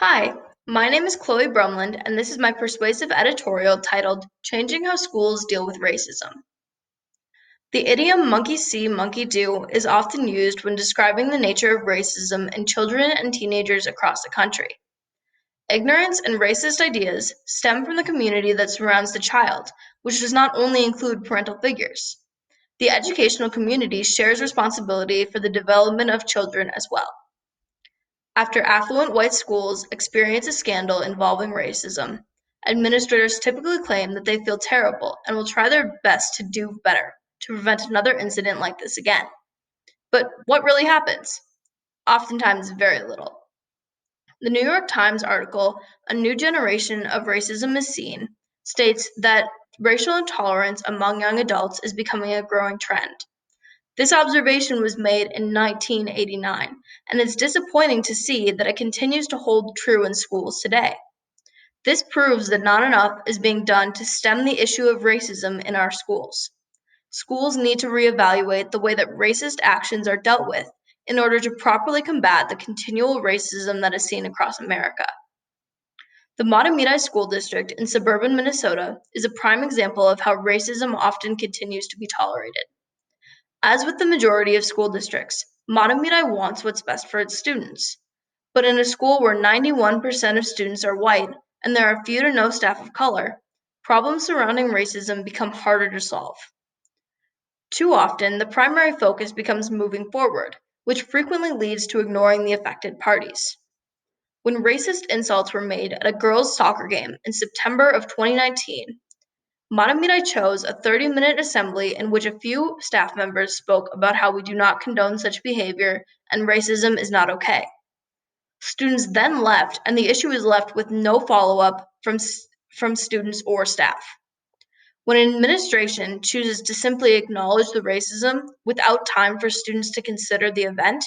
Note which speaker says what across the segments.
Speaker 1: Hi, my name is Chloe Brumland, and this is my persuasive editorial titled Changing How Schools Deal with Racism. The idiom monkey see, monkey do is often used when describing the nature of racism in children and teenagers across the country. Ignorance and racist ideas stem from the community that surrounds the child, which does not only include parental figures. The educational community shares responsibility for the development of children as well. After affluent white schools experience a scandal involving racism, administrators typically claim that they feel terrible and will try their best to do better to prevent another incident like this again. But what really happens? Oftentimes, very little. The New York Times article, A New Generation of Racism is Seen, states that racial intolerance among young adults is becoming a growing trend. This observation was made in 1989, and it's disappointing to see that it continues to hold true in schools today. This proves that not enough is being done to stem the issue of racism in our schools. Schools need to reevaluate the way that racist actions are dealt with in order to properly combat the continual racism that is seen across America. The Matamidi School District in suburban Minnesota is a prime example of how racism often continues to be tolerated. As with the majority of school districts, Matamidi wants what's best for its students. But in a school where 91% of students are white and there are few to no staff of color, problems surrounding racism become harder to solve. Too often, the primary focus becomes moving forward, which frequently leads to ignoring the affected parties. When racist insults were made at a girls' soccer game in September of 2019, Matamidi chose a 30-minute assembly in which a few staff members spoke about how we do not condone such behavior and racism is not okay. Students then left, and the issue is left with no follow-up from students or staff. When an administration chooses to simply acknowledge the racism without time for students to consider the event,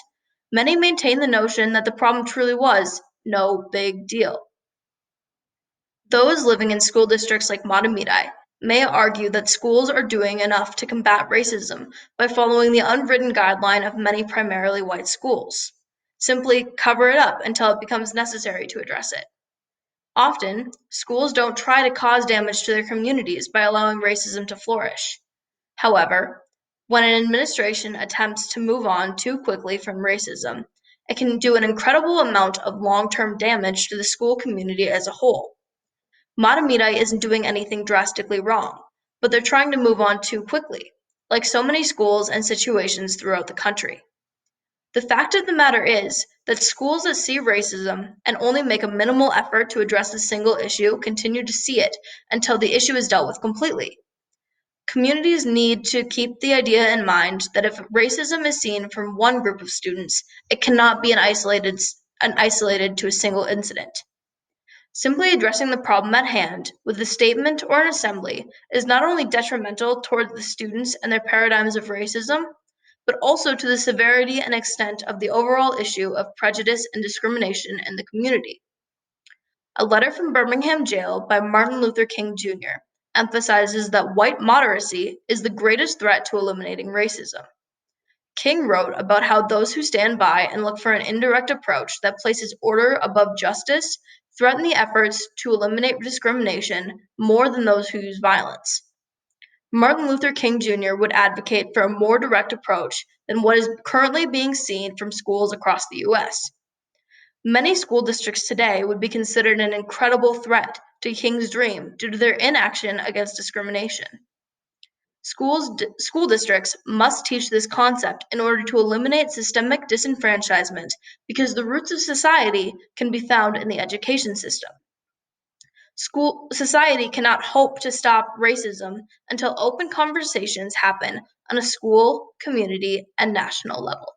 Speaker 1: many maintain the notion that the problem truly was no big deal. Those living in school districts like Matamidi may argue that schools are doing enough to combat racism by following the unwritten guideline of many primarily white schools. Simply cover it up until it becomes necessary to address it. Often, schools don't try to cause damage to their communities by allowing racism to flourish. However, when an administration attempts to move on too quickly from racism, it can do an incredible amount of long-term damage to the school community as a whole. Matamidi isn't doing anything drastically wrong, but they're trying to move on too quickly, like so many schools and situations throughout the country. The fact of the matter is that schools that see racism and only make a minimal effort to address a single issue continue to see it until the issue is dealt with completely. Communities need to keep the idea in mind that if racism is seen from one group of students, it cannot be isolated to a single incident. Simply addressing the problem at hand with a statement or an assembly is not only detrimental toward the students and their paradigms of racism, but also to the severity and extent of the overall issue of prejudice and discrimination in the community. A letter from Birmingham jail by Martin Luther King Jr. emphasizes that white moderacy is the greatest threat to eliminating racism. King wrote about how those who stand by and look for an indirect approach that places order above justice threaten the efforts to eliminate discrimination more than those who use violence. Martin Luther King Jr. would advocate for a more direct approach than what is currently being seen from schools across the U.S. Many school districts today would be considered an incredible threat to King's dream due to their inaction against discrimination. School districts must teach this concept in order to eliminate systemic disenfranchisement because the roots of society can be found in the education system. Society cannot hope to stop racism until open conversations happen on a school, community, and national level.